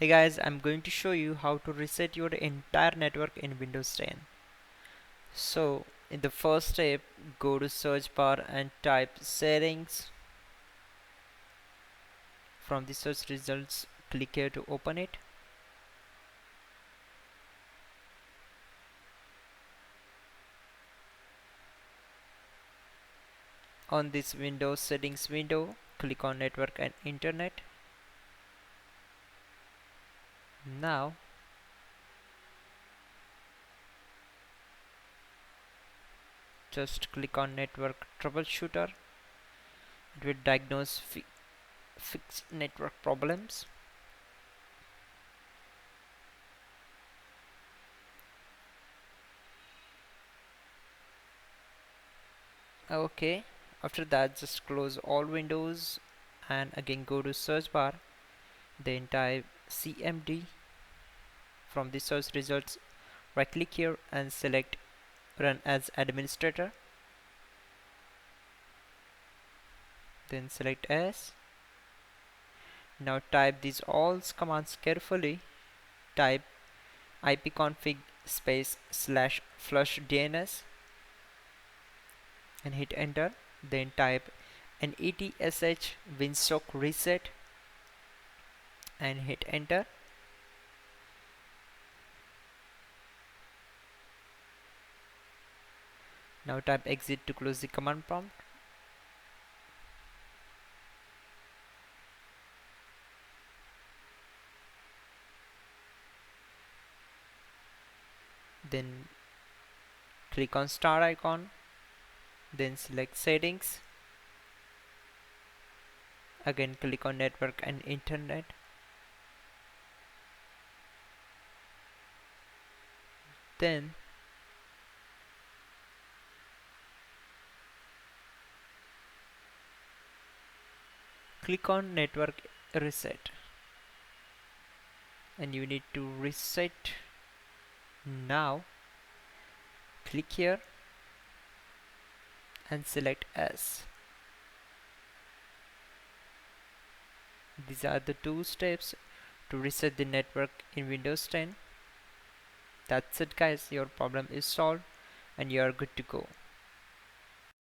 Hey guys, I'm going to show you how to reset your entire network in Windows 10. So, in the first step, go to search bar and type settings. From the search results, click here to open it. On this Windows settings window, click on network and internet. Now, just click on network troubleshooter. It will diagnose fixed network problems. Okay, after that just close all windows and again go to search bar, then type CMD. From the search results, right click here and select run as administrator, then select as. Now type these all commands carefully. Type ipconfig space / flush DNS and hit enter. Then type netsh winsock reset and hit enter. Now type exit to close the command prompt. Then click on star icon, then select settings. Again click on network and internet. Then click on network reset, and you need to reset now. Click here and select as. These are the two steps to reset the network in Windows 10. That's it guys, your problem is solved and you are good to go.